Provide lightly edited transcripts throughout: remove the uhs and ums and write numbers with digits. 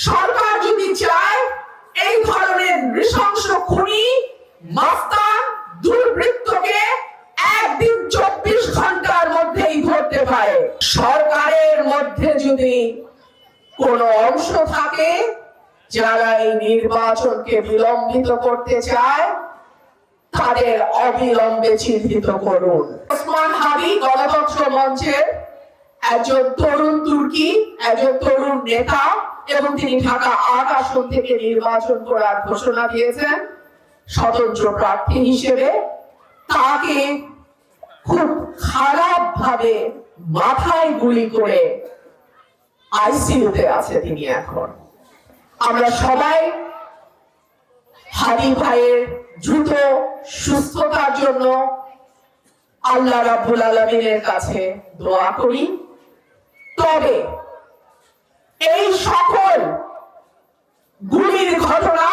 সরকার যদি চায় এই ধরনের নৃশংস খুনি মাস্তান দুর্বৃত্তকে একদিন 24 ঘন্টার মধ্যেই ধরতে পারে। সরকারের মধ্যে যদি কোন অংশ থাকে যারা এই নির্বাচনকে বিলম্বিত করতে চায়, তাদের অবিলম্বে চিহ্নিত করুন। ওসমান হাদি গণতন্ত্র মঞ্চের একজন তরুণ তুর্কি, একজন তরুণ নেতা, এবং তিনি ঢাকা ৮ আসন থেকে নির্বাচন করার ঘোষণা দিয়েছেন স্বতন্ত্র প্রার্থী হিসেবে। তাকে খুব খারাপ ভাবে মাথায় গুলি করে আইসিইউতে আছে তিনি এখন। আমরা সবাই হাদি ভাইয়ের দ্রুত সুস্থতার জন্য আল্লাহ রাব্বুল আলামিনের কাছে দোয়া করি। তবে এই সকল গুলির ঘটনা,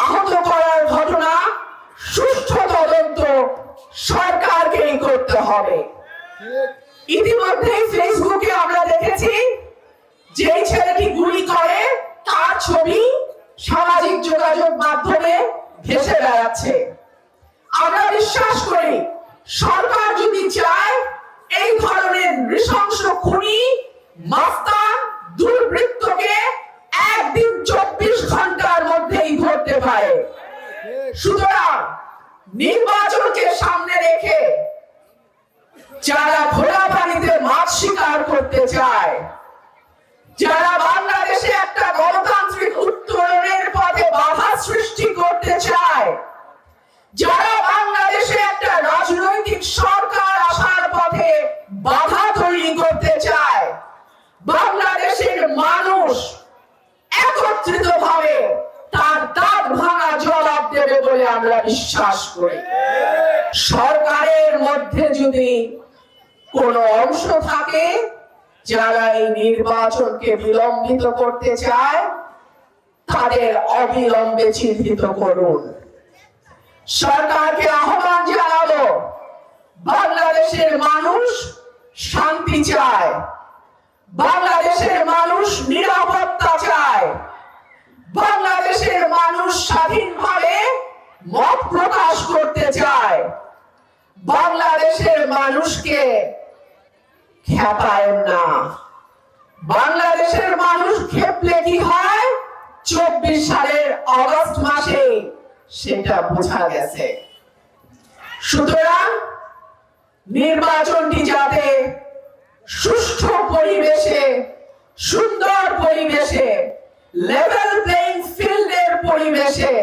আহত করার ঘটনা সুষ্ঠু তদন্ত সরকারকেই করতে হবে। ইতিমধ্যে ফেসবুকে আমরা দেখেছি যে ছেলেটি গুলি করে তার ছবি সামাজিক যোগাযোগ মাধ্যমে ভেসে বেড়াচ্ছে। আমরা বিশ্বাস করি সরকার যদি চায় এই ধরনের নৃশংস খুনি মাস্তান দুর্বৃত্তকে একদিন 24 ঘন্টার মধ্যেই ধরতে পারে। সুতরাং নির্বাচনকে সামনে রেখে যারা ঘোড়া পানিতে মাছ শিকার করতে চায়, যারা বাংলাদেশে একটা গণতান্ত্রিক উত্তরণের পথে বাধা সৃষ্টি করতে চায়, যারা বাংলাদেশে একটা রাজনৈতিক সরকার আসার পথে বাধা তৈরি করতে চায়, বাংলাদেশের মানুষ একত্রিতভাবে তার দাঁত ভাঙা জবাব দেবে বলে আমরা বিশ্বাস করি। সরকারের মধ্যে যদি কোন অংশ থাকে যারা এই নির্বাচনকে বিলম্বিত করতে চায়, তাদের অবিলম্বে চিহ্নিত করুন। সরকারকে আহ্বান জানাবো, বাংলাদেশের মানুষ শান্তি চায়, বাংলাদেশের মানুষ নিরাপত্তা চায়, বাংলাদেশের মানুষ স্বাধীনভাবে মত প্রকাশ করতে চায়। বাংলাদেশের মানুষকে খেপায় না। বাংলাদেশের মানুষ খেপলে কি হয় 24 সালের অগস্ট মাসে সেটা বোঝা গেছে। সুতরাং নির্বাচনটি যাতে সুষ্ঠু পরিবেশে, সুন্দর পরিবেশে, লেভেল প্লেইং ফিল্ডের পরিবেশে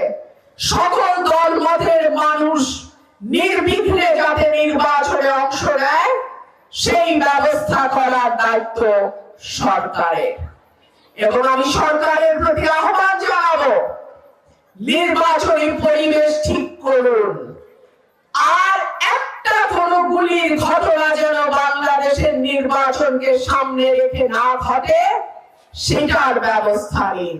সকল দল মতের মানুষ নির্বিঘ্নে যাতে নির্বাচনে অংশ নেয়, সেই ব্যবস্থা করার দায়িত্ব সরকারের। এবং আমি সরকারের প্রতি আহ্বান জানাবো, নির্বাচনী পরিবেশ ঠিক করুন। আর একটা কোন গুলির ঘটনা যেন বাংলাদেশের নির্বাচনকে সামনে রেখে না ঘটে, সেটার ব্যবস্থা নিন।